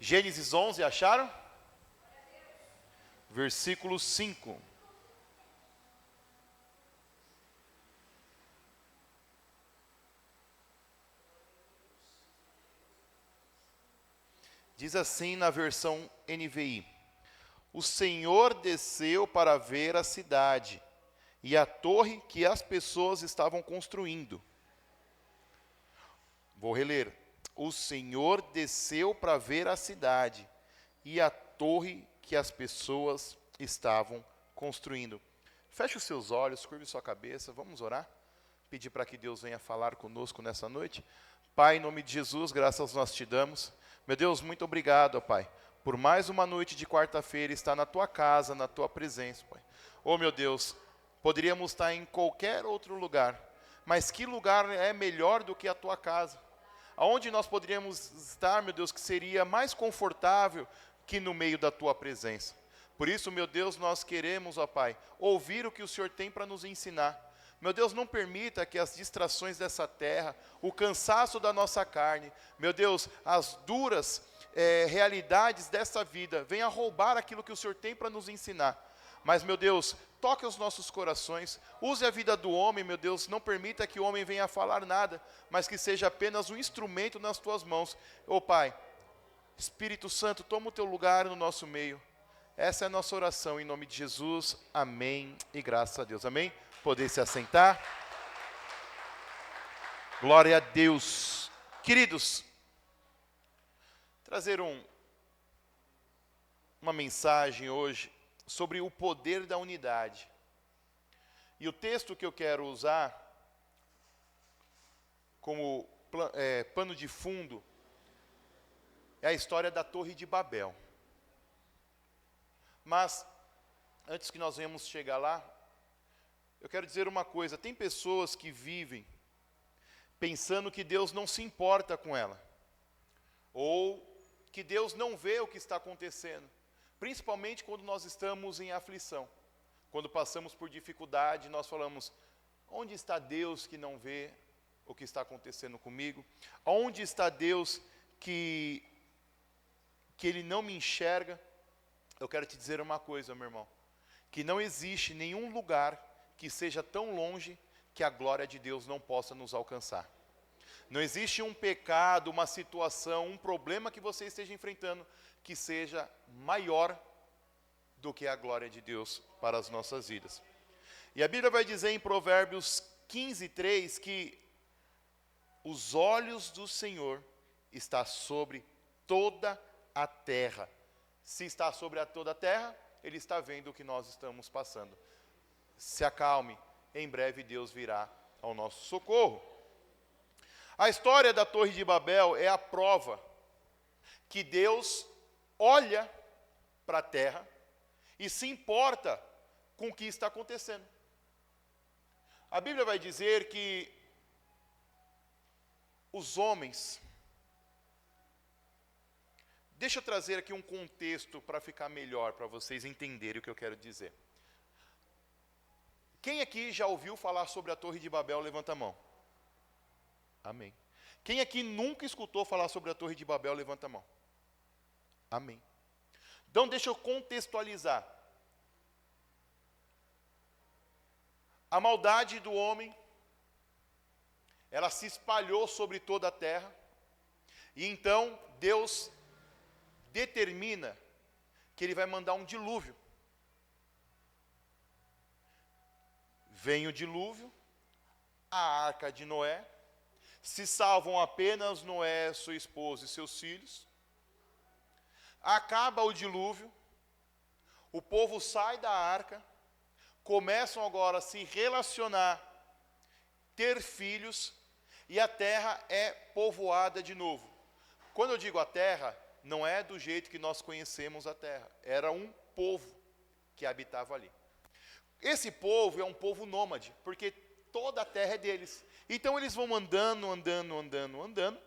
Gênesis 11, acharam? Versículo 5. Diz assim na versão NVI: O Senhor desceu para ver a cidade e a torre que as pessoas estavam construindo. Vou reler. O Senhor desceu para ver a cidade e a torre que as pessoas estavam construindo. Feche os seus olhos, curve sua cabeça, vamos orar? Pedir para que Deus venha falar conosco nessa noite. Pai, em nome de Jesus, graças nós te damos. Meu Deus, muito obrigado, ó Pai, por mais uma noite de quarta-feira estar na tua casa, na tua presença, Pai. Oh, meu Deus, poderíamos estar em qualquer outro lugar, mas que lugar é melhor do que a tua casa? Aonde nós poderíamos estar, meu Deus, que seria mais confortável que no meio da tua presença? Por isso, meu Deus, nós queremos, ó Pai, ouvir o que o Senhor tem para nos ensinar. Meu Deus, não permita que as distrações dessa terra, o cansaço da nossa carne, meu Deus, as duras realidades dessa vida, venha roubar aquilo que o Senhor tem para nos ensinar. Mas, meu Deus, toque os nossos corações, use a vida do homem, meu Deus, não permita que o homem venha falar nada, mas que seja apenas um instrumento nas tuas mãos. Ô Pai, Espírito Santo, toma o teu lugar no nosso meio. Essa é a nossa oração, em nome de Jesus, amém e graças a Deus, amém? Poder se assentar. Glória a Deus. Queridos, trazer uma mensagem hoje sobre o poder da unidade. E o texto que eu quero usar como pano de fundo é a história da Torre de Babel. Mas, antes que nós venhamos chegar lá, eu quero dizer uma coisa: tem pessoas que vivem pensando que Deus não se importa com ela, ou que Deus não vê o que está acontecendo, principalmente quando nós estamos em aflição. Quando passamos por dificuldade, nós falamos: onde está Deus que não vê o que está acontecendo comigo? Onde está Deus que Ele não me enxerga? Eu quero te dizer uma coisa, meu irmão, que não existe nenhum lugar que seja tão longe que a glória de Deus não possa nos alcançar. Não existe um pecado, uma situação, um problema que você esteja enfrentando que seja maior do que a glória de Deus para as nossas vidas. E a Bíblia vai dizer em Provérbios 15:3 que os olhos do Senhor estão sobre toda a terra. Se está sobre toda a terra, Ele está vendo o que nós estamos passando. Se acalme, em breve Deus virá ao nosso socorro. A história da Torre de Babel é a prova que Deus olha para a terra e se importa com o que está acontecendo. A Bíblia vai dizer que os homens... Deixa eu trazer aqui um contexto para ficar melhor, para vocês entenderem o que eu quero dizer. Quem aqui já ouviu falar sobre a Torre de Babel, levanta a mão. Amém. Quem aqui nunca escutou falar sobre a Torre de Babel, levanta a mão. Amém. Então deixa eu contextualizar. A maldade do homem, ela se espalhou sobre toda a terra, e então Deus determina que Ele vai mandar um dilúvio. Vem o dilúvio, a arca de Noé, se salvam apenas Noé, sua esposa e seus filhos. Acaba o dilúvio, o povo sai da arca, começam agora a se relacionar, ter filhos, e a terra é povoada de novo. Quando eu digo a terra, não é do jeito que nós conhecemos a terra. Era um povo que habitava ali. Esse povo é um povo nômade, porque toda a terra é deles. Então eles vão andando.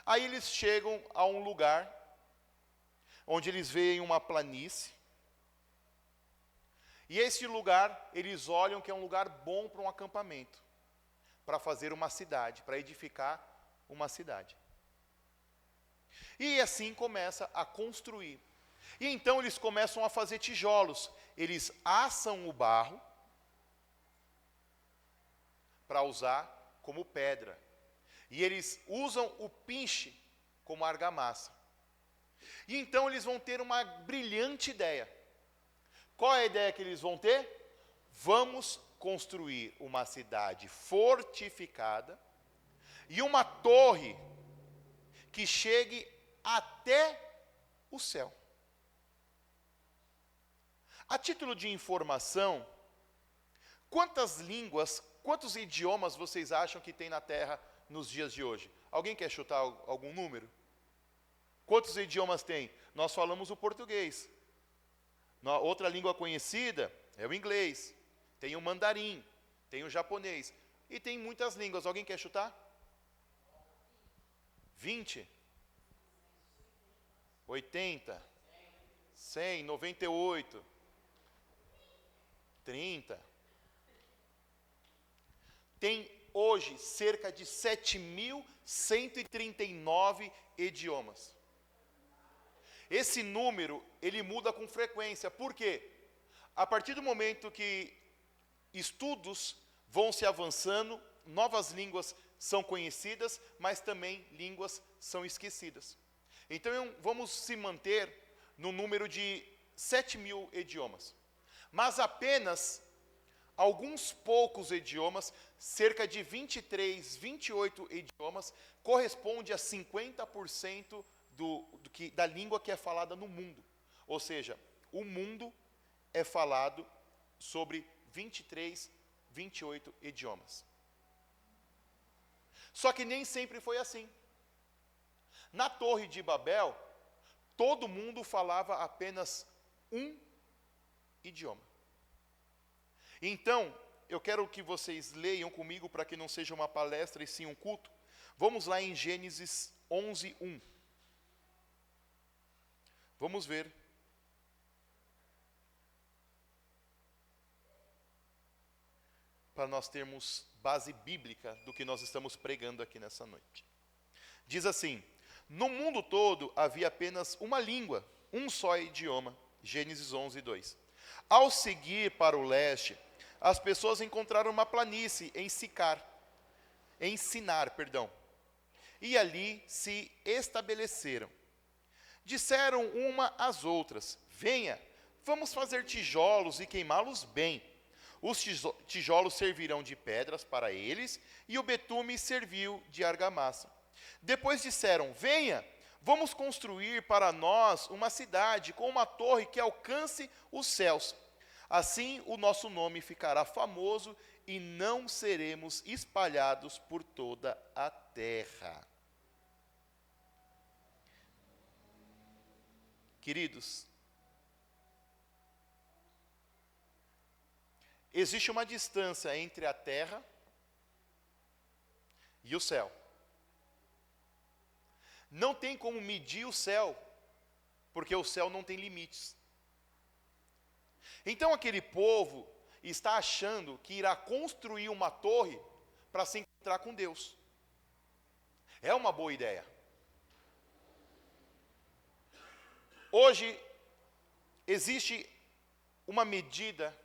Aí eles chegam a um lugar onde eles veem uma planície. E esse lugar, eles olham que é um lugar bom para um acampamento, para fazer uma cidade, para edificar uma cidade. E assim começa a construir. E então eles começam a fazer tijolos. Eles assam o barro para usar como pedra. E eles usam o pinche como argamassa. E então eles vão ter uma brilhante ideia. Qual é a ideia que eles vão ter? Vamos construir uma cidade fortificada e uma torre que chegue até o céu. A título de informação, quantas línguas, quantos idiomas vocês acham que tem na Terra nos dias de hoje? Alguém quer chutar algum número? Quantos idiomas tem? Nós falamos o português. Outra língua conhecida é o inglês. Tem o mandarim, tem o japonês. E tem muitas línguas. Alguém quer chutar? 20? 80? 100? 98? 30? Tem hoje cerca de 7.139 idiomas. Esse número, ele muda com frequência. Por quê? A partir do momento que estudos vão se avançando, novas línguas são conhecidas, mas também línguas são esquecidas. Então, vamos se manter no número de 7.000 idiomas. Mas apenas alguns poucos idiomas, cerca de 23, 28 idiomas, corresponde a 50% da língua que é falada no mundo. Ou seja, o mundo é falado sobre 23, 28 idiomas. Só que nem sempre foi assim. Na Torre de Babel, todo mundo falava apenas um idioma. Então, eu quero que vocês leiam comigo, para que não seja uma palestra e sim um culto. Vamos lá em Gênesis 11, 1. Vamos ver. Para nós termos base bíblica do que nós estamos pregando aqui nessa noite. Diz assim: no mundo todo havia apenas uma língua, um só idioma. Gênesis 11, 2. Ao seguir para o leste, as pessoas encontraram uma planície em Sinar, e ali se estabeleceram. Disseram uma às outras: venha, vamos fazer tijolos e queimá-los bem. Os tijolos servirão de pedras para eles, e o betume serviu de argamassa. Depois disseram: venha, vamos construir para nós uma cidade com uma torre que alcance os céus. Assim o nosso nome ficará famoso e não seremos espalhados por toda a terra. Queridos, existe uma distância entre a terra e o céu. Não tem como medir o céu, porque o céu não tem limites. Então aquele povo está achando que irá construir uma torre para se encontrar com Deus. É uma boa ideia. Hoje existe uma medida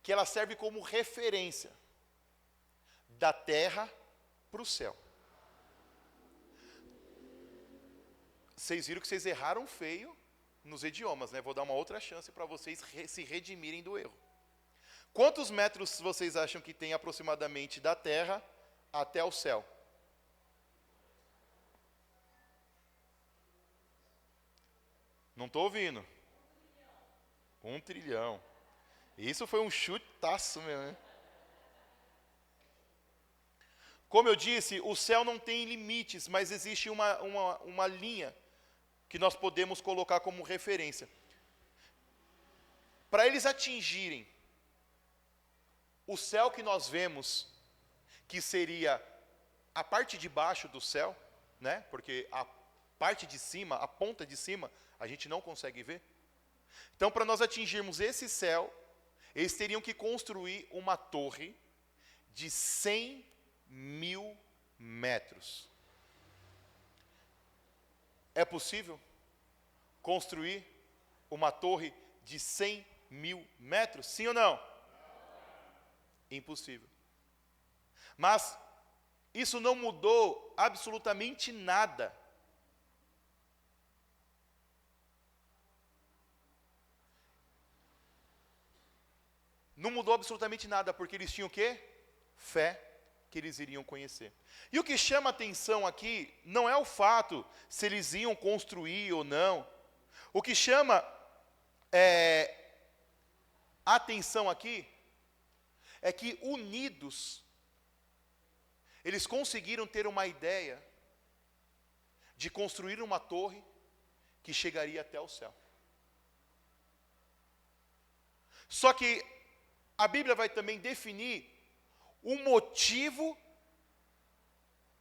que ela serve como referência da terra para o céu. Vocês viram que vocês erraram feio nos idiomas, né? Vou dar uma outra chance para vocês se redimirem do erro. Quantos metros vocês acham que tem aproximadamente da terra até o céu? Não estou ouvindo. 1 trilhão. Isso foi um chutaço mesmo, né? Como eu disse, o céu não tem limites, mas existe uma linha que nós podemos colocar como referência. Para eles atingirem o céu que nós vemos, que seria a parte de baixo do céu, né? Porque a parte de cima, a ponta de cima, a gente não consegue ver. Então, para nós atingirmos esse céu, eles teriam que construir uma torre de 100.000 metros. É possível construir uma torre de 100 mil metros? Sim ou não? Impossível. Mas isso não mudou absolutamente nada. Não mudou absolutamente nada, porque eles tinham o quê? Fé que eles iriam conhecer. E o que chama atenção aqui não é o fato se eles iam construir ou não. O que chama atenção aqui é que unidos, eles conseguiram ter uma ideia de construir uma torre que chegaria até o céu. Só que a Bíblia vai também definir o motivo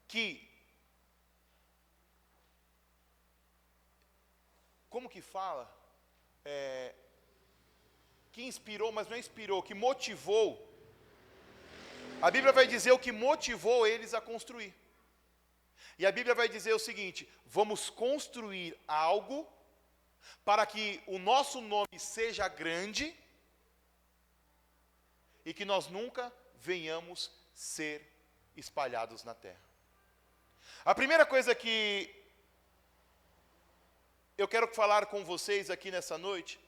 que, como que fala? Que inspirou, mas não inspirou, que motivou. A Bíblia vai dizer o que motivou eles a construir. E a Bíblia vai dizer o seguinte: vamos construir algo para que o nosso nome seja grande e que nós nunca venhamos ser espalhados na terra. A primeira coisa que eu quero falar com vocês aqui nessa noite,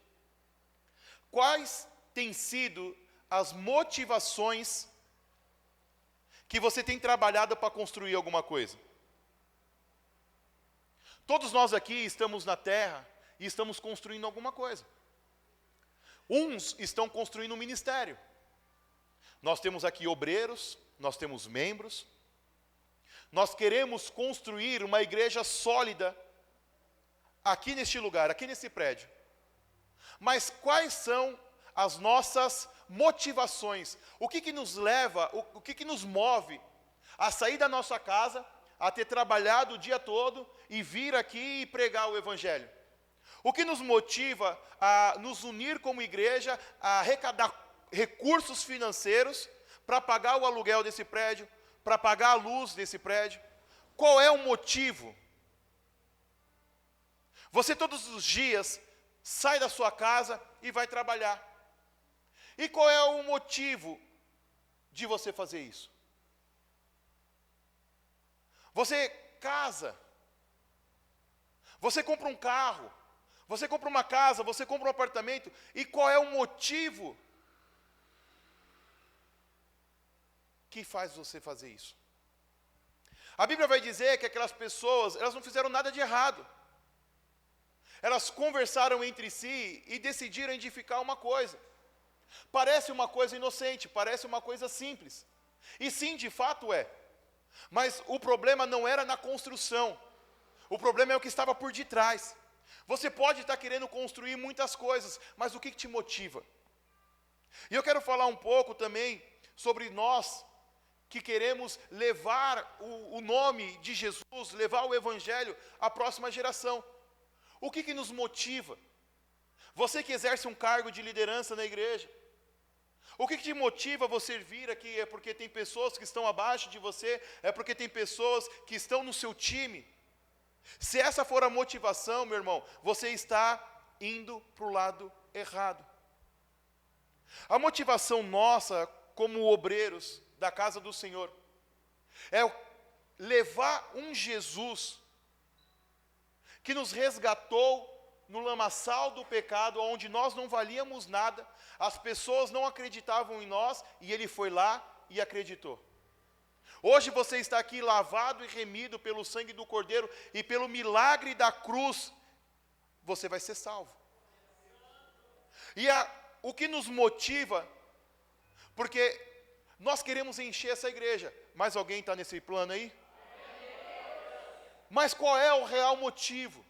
quais têm sido as motivações que você tem trabalhado para construir alguma coisa? Todos nós aqui estamos na terra e estamos construindo alguma coisa. Uns estão construindo um ministério. Nós temos aqui obreiros, nós temos membros. Nós queremos construir uma igreja sólida aqui neste lugar, aqui nesse prédio. Mas quais são as nossas motivações? O que nos leva, o que nos move a sair da nossa casa, a ter trabalhado o dia todo e vir aqui e pregar o Evangelho? O que nos motiva a nos unir como igreja, a arrecadar recursos financeiros para pagar o aluguel desse prédio, para pagar a luz desse prédio? Qual é o motivo? Você todos os dias sai da sua casa e vai trabalhar. E qual é o motivo de você fazer isso? Você casa, você compra um carro, você compra uma casa, você compra um apartamento, e qual é o motivo que faz você fazer isso? A Bíblia vai dizer que aquelas pessoas, elas não fizeram nada de errado. Elas conversaram entre si e decidiram edificar uma coisa. Parece uma coisa inocente, parece uma coisa simples. E sim, de fato é. Mas o problema não era na construção. O problema é o que estava por detrás. Você pode estar querendo construir muitas coisas, mas o que te motiva? E eu quero falar um pouco também sobre nós que queremos levar o nome de Jesus, levar o Evangelho à próxima geração. O que nos motiva? Você que exerce um cargo de liderança na igreja, o que te motiva você vir aqui? É porque tem pessoas que estão abaixo de você? É porque tem pessoas que estão no seu time? Se essa for a motivação, meu irmão, você está indo para o lado errado. A motivação nossa, como obreiros da casa do Senhor, é levar um Jesus que nos resgatou no lamaçal do pecado, onde nós não valíamos nada, as pessoas não acreditavam em nós, e Ele foi lá e acreditou. Hoje você está aqui lavado e remido pelo sangue do Cordeiro, e pelo milagre da cruz, você vai ser salvo. E o que nos motiva, porque nós queremos encher essa igreja, mas alguém está nesse plano aí? Mas qual é o real motivo?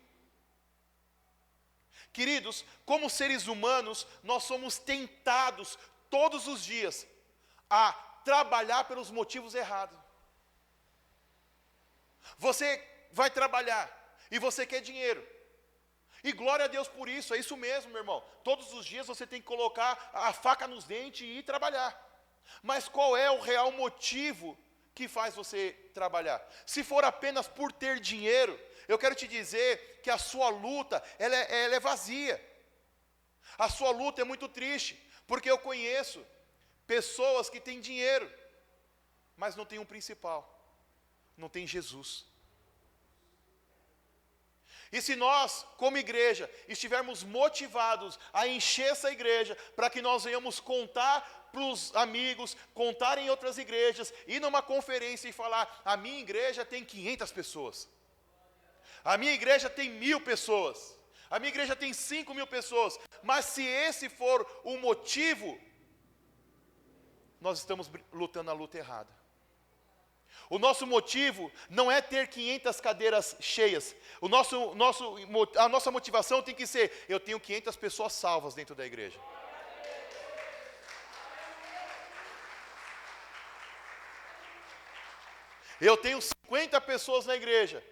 Queridos, como seres humanos, nós somos tentados todos os dias a trabalhar pelos motivos errados. Você vai trabalhar e você quer dinheiro. E glória a Deus por isso, é isso mesmo, meu irmão. Todos os dias você tem que colocar a faca nos dentes e ir trabalhar. Mas qual é o real motivo que faz você trabalhar? Se for apenas por ter dinheiro, eu quero te dizer que a sua luta, ela é vazia. A sua luta é muito triste, porque eu conheço pessoas que têm dinheiro, mas não têm um principal, não tem Jesus. E se nós, como igreja, estivermos motivados a encher essa igreja, para que nós venhamos contar para os amigos, contar em outras igrejas, ir numa conferência e falar, a minha igreja tem 500 pessoas, a minha igreja tem 1000 pessoas, a minha igreja tem 5.000 pessoas, mas se esse for o motivo, nós estamos lutando a luta errada. O nosso motivo não é ter 500 cadeiras cheias. A nossa motivação tem que ser, eu tenho 500 pessoas salvas dentro da igreja. Eu tenho 50 pessoas na igreja,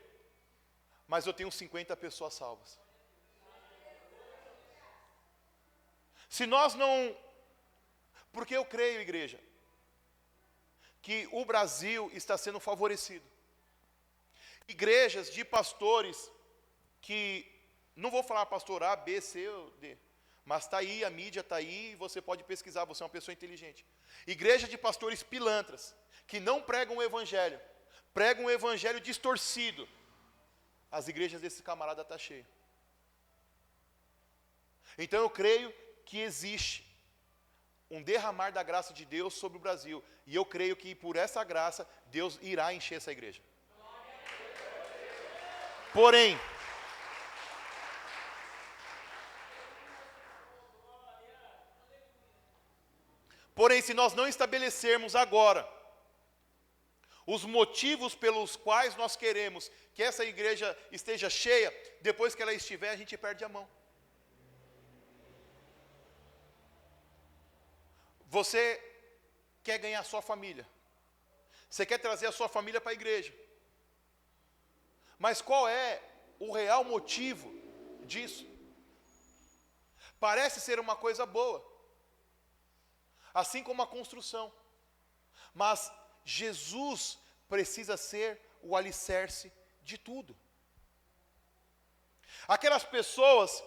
mas eu tenho 50 pessoas salvas. Se nós não... Porque eu creio, igreja, que o Brasil está sendo favorecido. Igrejas de pastores que, não vou falar pastor A, B, C ou D, mas está aí, a mídia está aí, você pode pesquisar, você é uma pessoa inteligente. Igreja de pastores pilantras, que não pregam o evangelho distorcido. As igrejas desse camarada estão cheias. Então eu creio que existe um derramar da graça de Deus sobre o Brasil. E eu creio que por essa graça, Deus irá encher essa igreja. Porém, se nós não estabelecermos agora os motivos pelos quais nós queremos que essa igreja esteja cheia, depois que ela estiver, a gente perde a mão. Você quer ganhar a sua família. Você quer trazer a sua família para a igreja. Mas qual é o real motivo disso? Parece ser uma coisa boa, assim como a construção. Mas Jesus precisa ser o alicerce de tudo. Aquelas pessoas,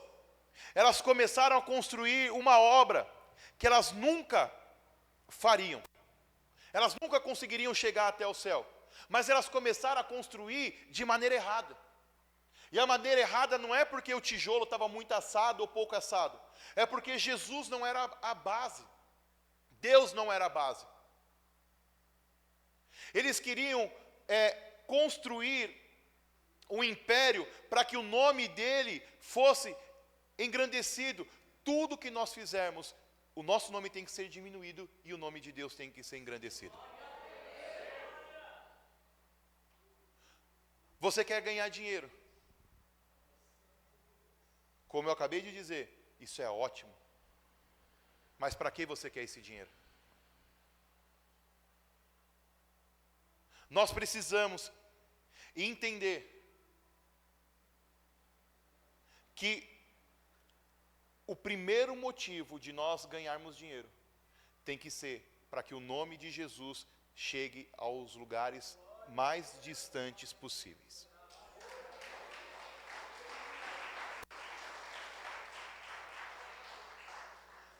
elas começaram a construir uma obra que elas nunca fariam. Elas nunca conseguiriam chegar até o céu. Mas elas começaram a construir de maneira errada. E a maneira errada não é porque o tijolo estava muito assado ou pouco assado. É porque Jesus não era a base. Deus não era a base. Eles queriam construir um império para que o nome dele fosse engrandecido. Tudo que nós fizermos, o nosso nome tem que ser diminuído e o nome de Deus tem que ser engrandecido. Você quer ganhar dinheiro? Como eu acabei de dizer, isso é ótimo. Mas para que você quer esse dinheiro? Nós precisamos entender que o primeiro motivo de nós ganharmos dinheiro tem que ser para que o nome de Jesus chegue aos lugares mais distantes possíveis.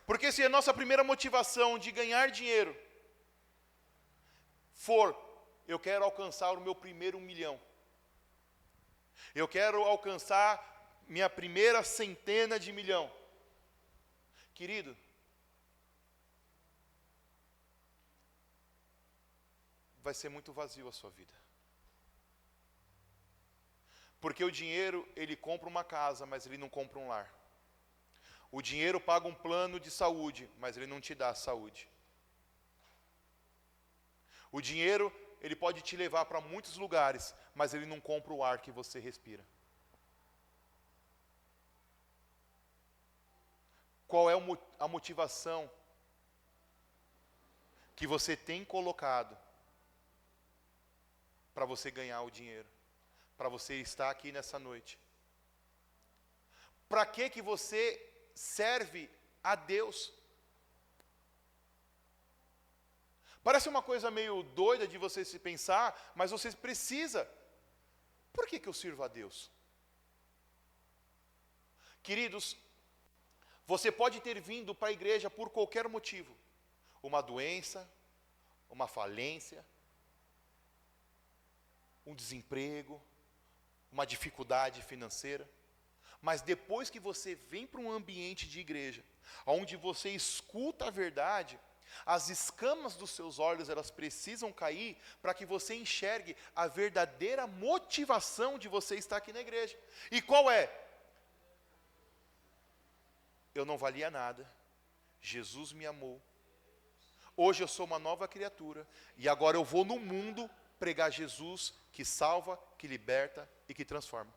Porque se a nossa primeira motivação de ganhar dinheiro for, eu quero alcançar o meu primeiro 1 milhão, eu quero alcançar minha primeira centena de milhão, querido, vai ser muito vazio a sua vida. Porque o dinheiro, ele compra uma casa, mas ele não compra um lar. O dinheiro paga um plano de saúde, mas ele não te dá saúde. O dinheiro, ele pode te levar para muitos lugares, mas ele não compra o ar que você respira. Qual é a motivação que você tem colocado para você ganhar o dinheiro? Para você estar aqui nessa noite? Para que você serve a Deus? Parece uma coisa meio doida de você se pensar, mas você precisa Por que eu sirvo a Deus? Queridos, você pode ter vindo para a igreja por qualquer motivo. Uma doença, uma falência, um desemprego, uma dificuldade financeira. Mas depois que você vem para um ambiente de igreja, onde você escuta a verdade, as escamas dos seus olhos, elas precisam cair para que você enxergue a verdadeira motivação de você estar aqui na igreja. E qual é? Eu não valia nada, Jesus me amou, hoje eu sou uma nova criatura, e agora eu vou no mundo pregar Jesus que salva, que liberta e que transforma.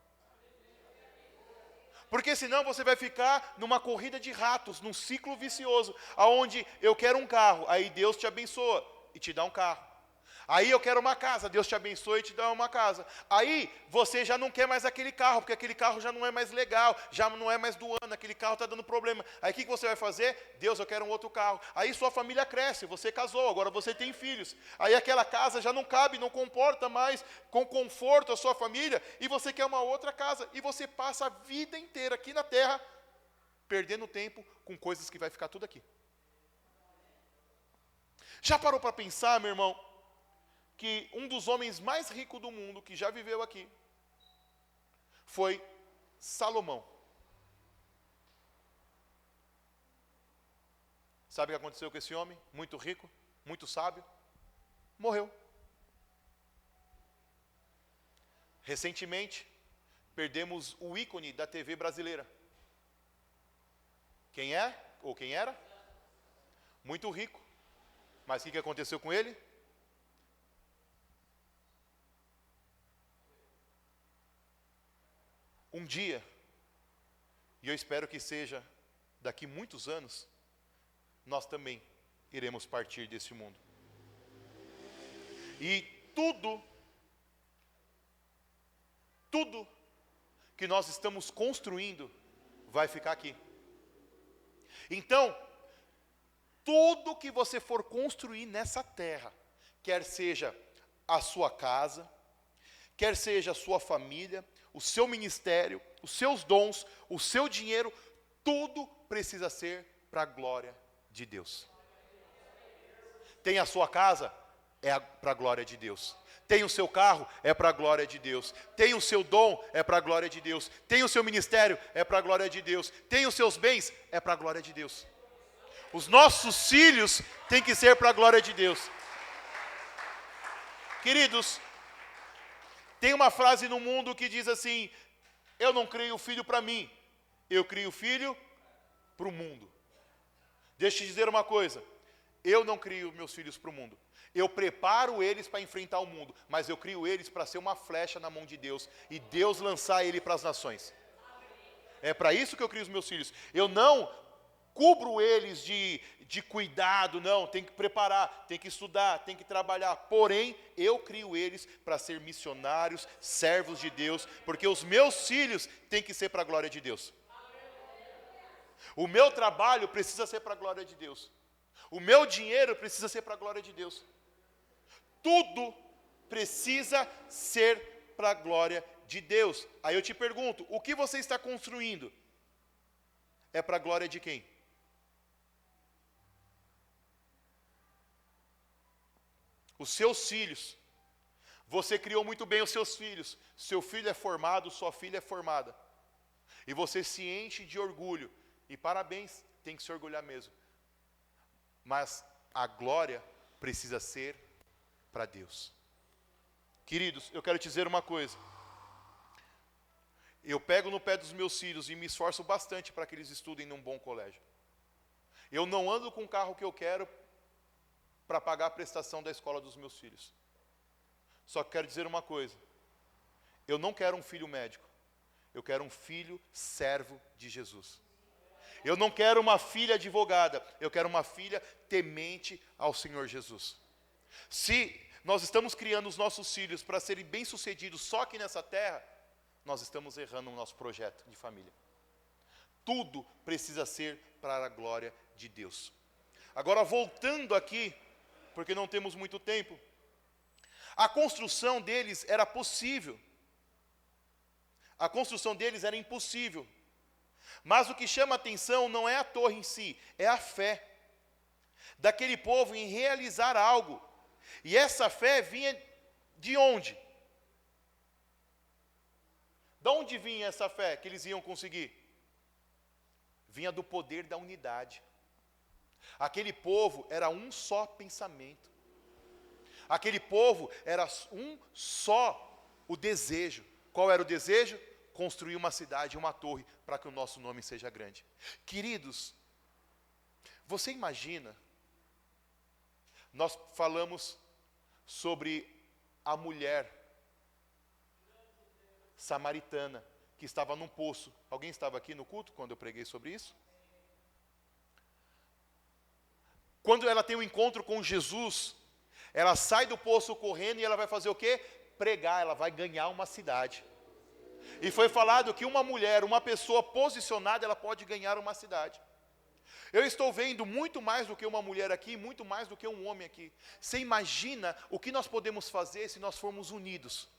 Porque senão você vai ficar numa corrida de ratos, num ciclo vicioso, aonde eu quero um carro, aí Deus te abençoa e te dá um carro. Aí eu quero uma casa, Deus te abençoa e te dá uma casa. Aí você já não quer mais aquele carro, porque aquele carro já não é mais legal, já não é mais do ano, aquele carro está dando problema. Aí o que você vai fazer? Deus, eu quero um outro carro. Aí sua família cresce, você casou, agora você tem filhos. Aí aquela casa já não cabe, não comporta mais com conforto a sua família, e você quer uma outra casa. E você passa a vida inteira aqui na terra, perdendo tempo com coisas que vai ficar tudo aqui. Já parou para pensar, meu irmão, que um dos homens mais ricos do mundo, que já viveu aqui, foi Salomão. Sabe o que aconteceu com esse homem? Muito rico, muito sábio. Morreu. Recentemente, perdemos o ícone da TV brasileira. Quem é? Ou quem era? Muito rico. Mas o que aconteceu com ele? Um dia, e eu espero que seja daqui muitos anos, nós também iremos partir desse mundo. E tudo que nós estamos construindo vai ficar aqui. Então, tudo que você for construir nessa terra, quer seja a sua casa, quer seja a sua família, o seu ministério, os seus dons, o seu dinheiro, tudo precisa ser para a glória de Deus. Tem a sua casa? É para a glória de Deus. Tem o seu carro? É para a glória de Deus. Tem o seu dom? É para a glória de Deus. Tem o seu ministério? É para a glória de Deus. Tem os seus bens? É para a glória de Deus. Os nossos filhos têm que ser para a glória de Deus. Queridos, tem uma frase no mundo que diz assim: eu não crio filho para mim, eu crio filho para o mundo. Deixa eu te dizer uma coisa, eu não crio meus filhos para o mundo, eu preparo eles para enfrentar o mundo, mas eu crio eles para ser uma flecha na mão de Deus, e Deus lançar ele para as nações. É para isso que eu crio os meus filhos. Eu não cubro eles de cuidado, não, tem que preparar, tem que estudar, tem que trabalhar. Porém, eu crio eles para ser missionários, servos de Deus, porque os meus filhos têm que ser para a glória de Deus. O meu trabalho precisa ser para a glória de Deus. O meu dinheiro precisa ser para a glória de Deus. Tudo precisa ser para a glória de Deus. Aí eu te pergunto, o que você está construindo? É para a glória de quem? Os seus filhos. Você criou muito bem os seus filhos. Seu filho é formado, sua filha é formada. E você se enche de orgulho. E parabéns, tem que se orgulhar mesmo. Mas a glória precisa ser para Deus. Queridos, eu quero te dizer uma coisa. Eu pego no pé dos meus filhos e me esforço bastante para que eles estudem num bom colégio. Eu não ando com o carro que eu quero para pagar a prestação da escola dos meus filhos. Só que quero dizer uma coisa. Eu não quero um filho médico. Eu quero um filho servo de Jesus. Eu não quero uma filha advogada. Eu quero uma filha temente ao Senhor Jesus. Se nós estamos criando os nossos filhos para serem bem-sucedidos só aqui nessa terra, nós estamos errando o nosso projeto de família. Tudo precisa ser para a glória de Deus. Agora, voltando aqui, porque não temos muito tempo, a construção deles era possível. A construção deles era impossível. Mas o que chama atenção não é a torre em si, é a fé daquele povo em realizar algo. E essa fé vinha de onde? De onde vinha essa fé que eles iam conseguir? Vinha do poder da unidade. Aquele povo era um só pensamento. Aquele povo era um só o desejo. Qual era o desejo? Construir uma cidade, uma torre, para que o nosso nome seja grande. Queridos, você imagina, nós falamos sobre a mulher samaritana que estava num poço. Alguém estava aqui no culto quando eu preguei sobre isso? Quando ela tem um encontro com Jesus, ela sai do poço correndo e ela vai fazer o quê? Pregar, ela vai ganhar uma cidade. E foi falado que uma mulher, uma pessoa posicionada, ela pode ganhar uma cidade. Eu estou vendo muito mais do que uma mulher aqui, muito mais do que um homem aqui. Você imagina o que nós podemos fazer se nós formos unidos?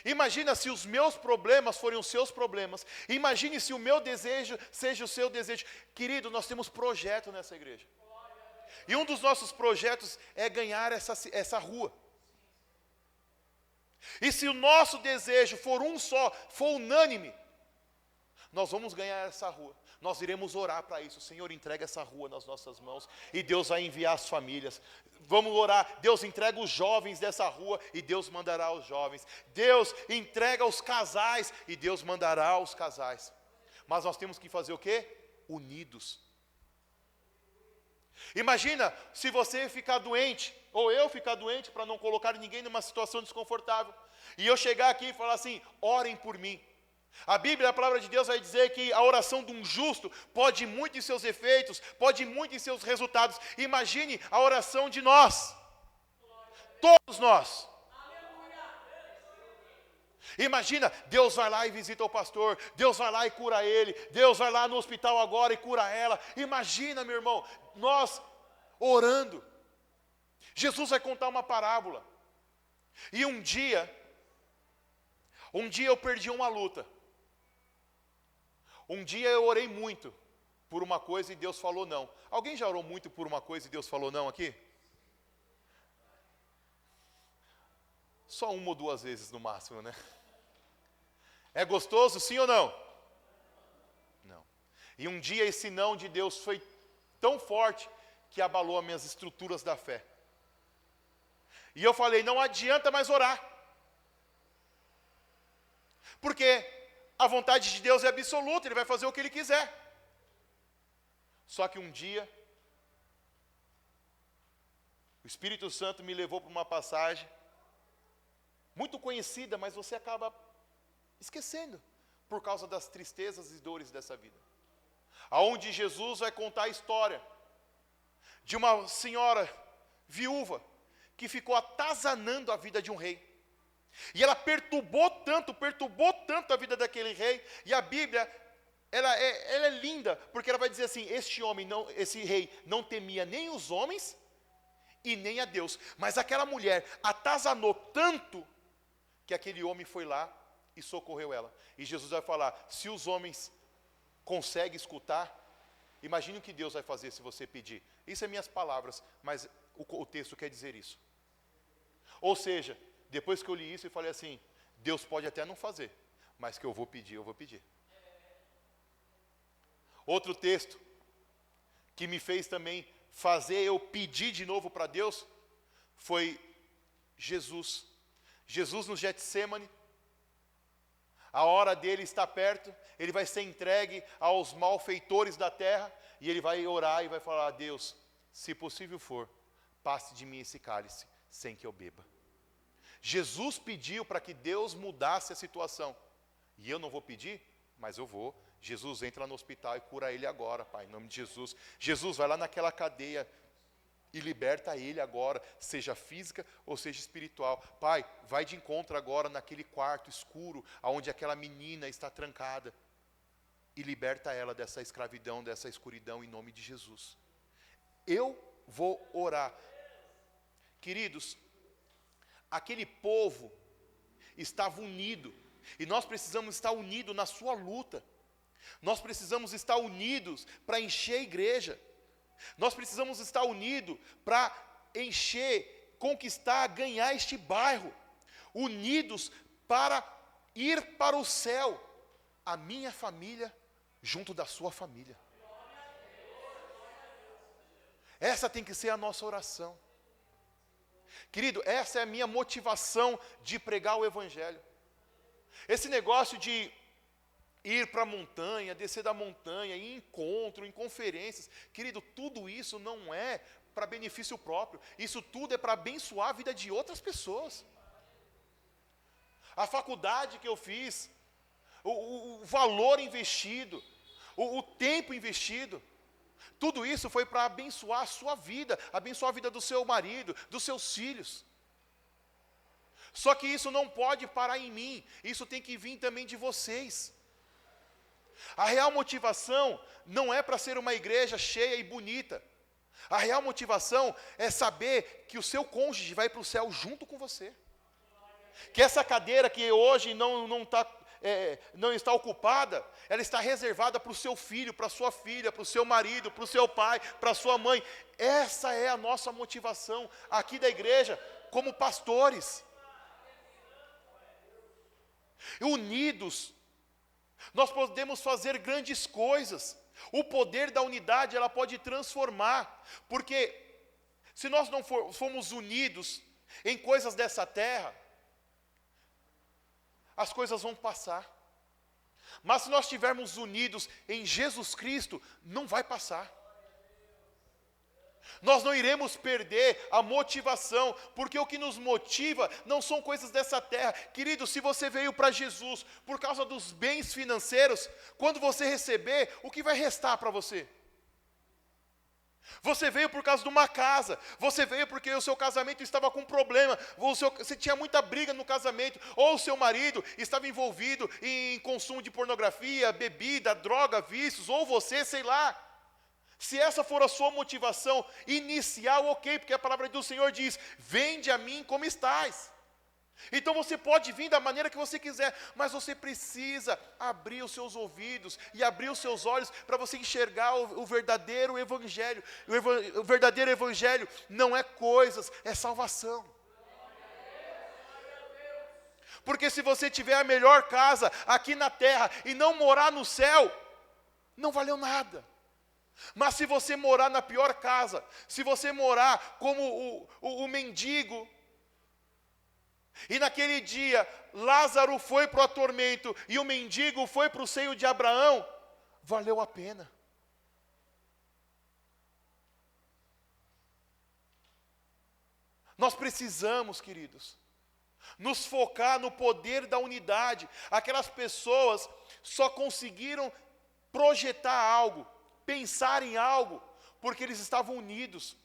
Imagina se os meus problemas forem os seus problemas. Imagine se o meu desejo seja o seu desejo. Querido, nós temos projeto nessa igreja. E um dos nossos projetos é ganhar essa rua. E se o nosso desejo for um só, for unânime, nós vamos ganhar essa rua. Nós iremos orar para isso. Senhor, entrega essa rua nas nossas mãos. E Deus vai enviar as famílias. Vamos orar. Deus entrega os jovens dessa rua e Deus mandará os jovens. Deus entrega os casais e Deus mandará os casais. Mas nós temos que fazer o quê? Unidos. Imagina se você ficar doente, ou eu ficar doente, para não colocar ninguém numa situação desconfortável, e eu chegar aqui e falar assim: orem por mim. A Bíblia, a palavra de Deus vai dizer que a oração de um justo pode ir muito em seus efeitos, pode ir muito em seus resultados. Imagine a oração de nós, todos nós. Imagina, Deus vai lá e visita o pastor, Deus vai lá e cura ele, Deus vai lá no hospital agora e cura ela. Imagina, meu irmão, nós orando. Jesus vai contar uma parábola. E um dia eu perdi uma luta. Um dia eu orei muito por uma coisa e Deus falou não. Alguém já orou muito por uma coisa e Deus falou não aqui? Só uma ou duas vezes no máximo, né? É gostoso, sim ou não? Não. E um dia esse não de Deus foi tão forte que abalou as minhas estruturas da fé. E eu falei, não adianta mais orar. Porque a vontade de Deus é absoluta, Ele vai fazer o que Ele quiser. Só que um dia, o Espírito Santo me levou para uma passagem, muito conhecida, mas você acaba esquecendo, por causa das tristezas e dores dessa vida. Aonde Jesus vai contar a história de uma senhora viúva, que ficou atazanando a vida de um rei. E ela perturbou tanto a vida daquele rei. E a Bíblia, ela é linda, porque ela vai dizer assim: esse rei não temia nem os homens e nem a Deus. Mas aquela mulher atazanou tanto que aquele homem foi lá e socorreu ela. E Jesus vai falar: se os homens conseguem escutar, imagine o que Deus vai fazer se você pedir. Isso é minhas palavras, mas o texto quer dizer isso. Ou seja, depois que eu li isso, eu falei assim: Deus pode até não fazer, mas que eu vou pedir, eu vou pedir. Outro texto que me fez também fazer eu pedir de novo para Deus foi Jesus. Jesus no Getsêmani, a hora dele está perto, ele vai ser entregue aos malfeitores da terra, e ele vai orar e vai falar: Deus, se possível for, passe de mim esse cálice, sem que eu beba. Jesus pediu para que Deus mudasse a situação, e eu não vou pedir, mas eu vou. Jesus entra no hospital e cura ele agora, Pai, em nome de Jesus. Jesus vai lá naquela cadeia e liberta ele agora, seja física ou seja espiritual. Pai, vai de encontro agora naquele quarto escuro, onde aquela menina está trancada, e liberta ela dessa escravidão, dessa escuridão, em nome de Jesus. Eu vou orar. Queridos, aquele povo estava unido E nós precisamos estar unidos na sua luta. Nós precisamos estar unidos para encher a igreja. Nós precisamos estar unidos para encher, conquistar, ganhar este bairro. Unidos para ir para o céu. A minha família junto da sua família. Essa tem que ser a nossa oração. Querido, essa é a minha motivação de pregar o Evangelho. Esse negócio de ir para a montanha, descer da montanha, ir em encontro, em conferências, querido, tudo isso não é para benefício próprio. Isso tudo é para abençoar a vida de outras pessoas. A faculdade que eu fiz, o valor investido, o tempo investido, tudo isso foi para abençoar a sua vida, abençoar a vida do seu marido, dos seus filhos. Só que isso não pode parar em mim, isso tem que vir também de vocês. A real motivação não é para ser uma igreja cheia e bonita. A real motivação é saber que o seu cônjuge vai para o céu junto com você. Que essa cadeira que hoje não está ocupada, ela está reservada para o seu filho, para a sua filha, para o seu marido, para o seu pai, para a sua mãe. Essa é a nossa motivação aqui da igreja, como pastores. Unidos, nós podemos fazer grandes coisas. O poder da unidade, ela pode transformar, porque se nós não formos unidos em coisas dessa terra, as coisas vão passar. Mas se nós estivermos unidos em Jesus Cristo, não vai passar. Nós não iremos perder a motivação, porque o que nos motiva não são coisas dessa terra. Querido, se você veio para Jesus por causa dos bens financeiros, quando você receber, o que vai restar para você? Você veio por causa de uma casa, você veio porque o seu casamento estava com problema, você tinha muita briga no casamento, ou o seu marido estava envolvido em consumo de pornografia, bebida, droga, vícios, ou você, sei lá. Se essa for a sua motivação inicial, ok, porque a palavra do Senhor diz, vende a mim como estás. Então você pode vir da maneira que você quiser, mas você precisa abrir os seus ouvidos e abrir os seus olhos para você enxergar o verdadeiro evangelho. O verdadeiro evangelho não é coisas, é salvação. Porque se você tiver a melhor casa aqui na terra e não morar no céu, não valeu nada. Mas se você morar na pior casa, se você morar como o mendigo, e naquele dia, Lázaro foi para o tormento e o mendigo foi para o seio de Abraão, valeu a pena. Nós precisamos, queridos, nos focar no poder da unidade. Aquelas pessoas só conseguiram projetar algo, pensar em algo, porque eles estavam unidos.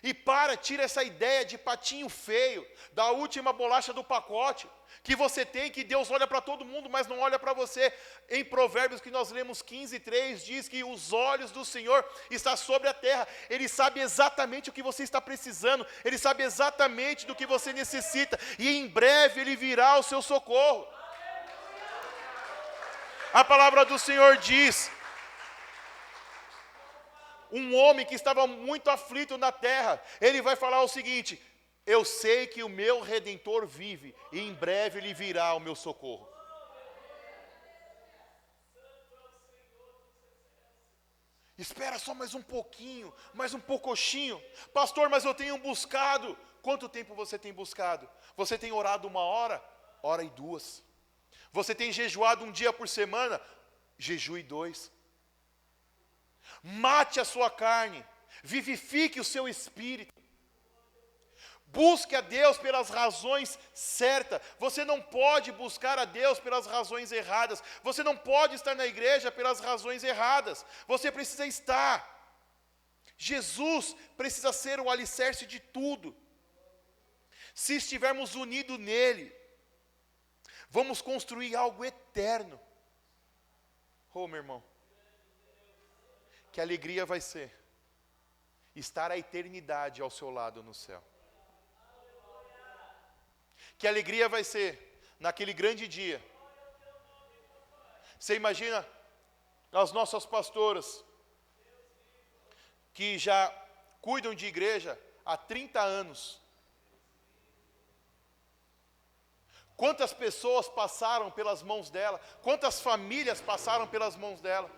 E tira essa ideia de patinho feio, da última bolacha do pacote, que você tem, que Deus olha para todo mundo, mas não olha para você. Em Provérbios, que nós lemos 15:3, diz que os olhos do Senhor estão sobre a terra. Ele sabe exatamente o que você está precisando, Ele sabe exatamente do que você necessita, e em breve Ele virá ao seu socorro. A palavra do Senhor diz, um homem que estava muito aflito na terra, ele vai falar o seguinte, eu sei que o meu Redentor vive, e em breve ele virá ao meu socorro. Espera só mais um pouquinho, mais um poucochinho. Pastor, mas eu tenho buscado. Quanto tempo você tem buscado? Você tem orado 1 hora? Hora e 2. Você tem jejuado 1 dia por semana? Jejue 2. Mate a sua carne, vivifique o seu espírito. Busque a Deus pelas razões certas. Você não pode buscar a Deus pelas razões erradas. Você não pode estar na igreja pelas razões erradas. Você precisa estar. Jesus precisa ser o alicerce de tudo. Se estivermos unidos nele, vamos construir algo eterno. Oh, meu irmão, que alegria vai ser estar a eternidade ao seu lado no céu. Que alegria vai ser naquele grande dia. Você imagina as nossas pastoras, que já cuidam de igreja há 30 anos. Quantas pessoas passaram pelas mãos dela, quantas famílias passaram pelas mãos dela.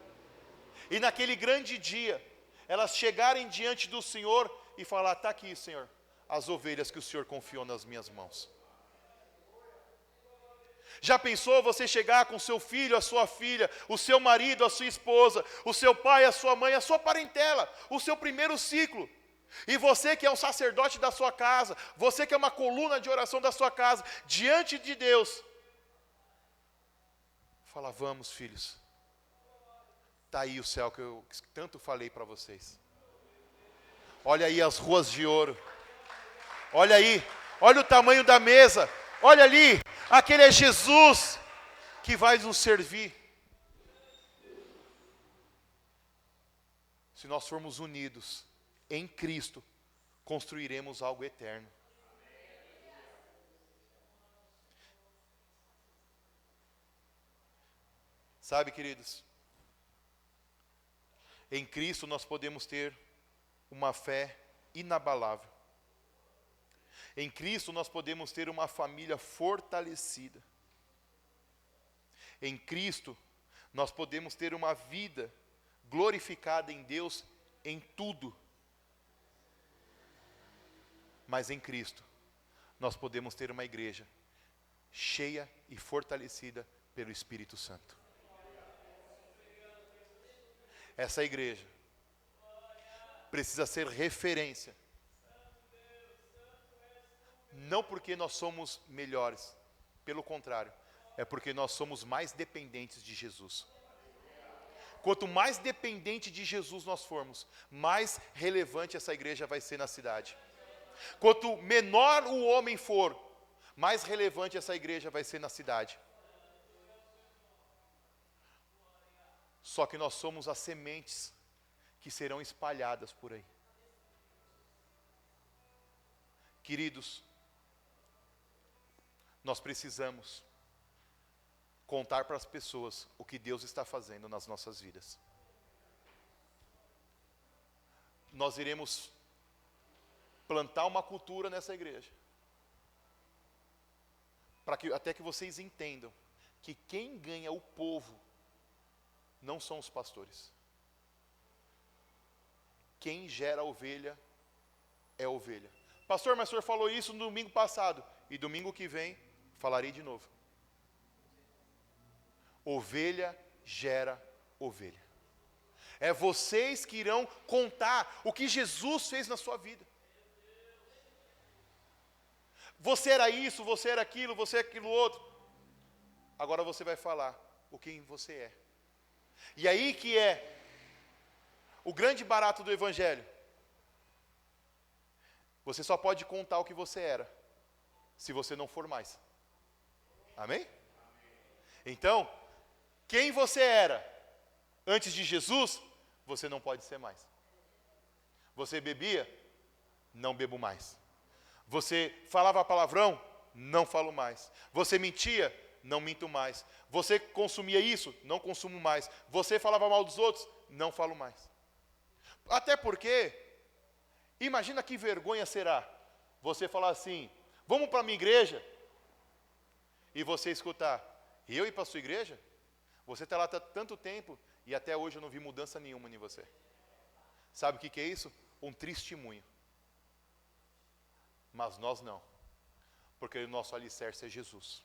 E naquele grande dia, elas chegarem diante do Senhor e falar: está aqui, Senhor, as ovelhas que o Senhor confiou nas minhas mãos. Já pensou você chegar com seu filho, a sua filha, o seu marido, a sua esposa, o seu pai, a sua mãe, a sua parentela, o seu primeiro ciclo, e você que é um sacerdote da sua casa, você que é uma coluna de oração da sua casa, diante de Deus, fala: vamos, filhos, está aí o céu que eu tanto falei para vocês. Olha aí as ruas de ouro, olha aí, olha o tamanho da mesa, olha ali, aquele é Jesus que vai nos servir. Se nós formos unidos em Cristo, construiremos algo eterno. Sabe, queridos, em Cristo nós podemos ter uma fé inabalável. Em Cristo nós podemos ter uma família fortalecida. Em Cristo nós podemos ter uma vida glorificada em Deus em tudo. Mas em Cristo nós podemos ter uma igreja cheia e fortalecida pelo Espírito Santo. Essa igreja precisa ser referência. Não porque nós somos melhores, pelo contrário, é porque nós somos mais dependentes de Jesus. Quanto mais dependente de Jesus nós formos, mais relevante essa igreja vai ser na cidade. Quanto menor o homem for, mais relevante essa igreja vai ser na cidade. Só que nós somos as sementes que serão espalhadas por aí. Queridos, nós precisamos contar para as pessoas o que Deus está fazendo nas nossas vidas. Nós iremos plantar uma cultura nessa igreja, até que vocês entendam que quem ganha o povo não são os pastores. Quem gera a ovelha é a ovelha. Pastor, mas o senhor falou isso no domingo passado, e domingo que vem falarei de novo. Ovelha gera ovelha. É vocês que irão contar o que Jesus fez na sua vida. Você era isso, você era aquilo, você é aquilo outro. Agora você vai falar o que você é. E aí que é o grande barato do Evangelho. Você só pode contar o que você era, se você não for mais. Amém? Então, quem você era antes de Jesus, você não pode ser mais. Você bebia? Não bebo mais. Você falava palavrão? Não falo mais. Você mentia? Não minto mais. Você consumia isso? Não consumo mais. Você falava mal dos outros? Não falo mais. Até porque, imagina que vergonha será você falar assim: vamos para a minha igreja, e você escutar: eu ir para a sua igreja? Você está lá há tanto tempo e até hoje eu não vi mudança nenhuma em você. Sabe o que é isso? Um testemunho. Mas nós não, porque o nosso alicerce é Jesus.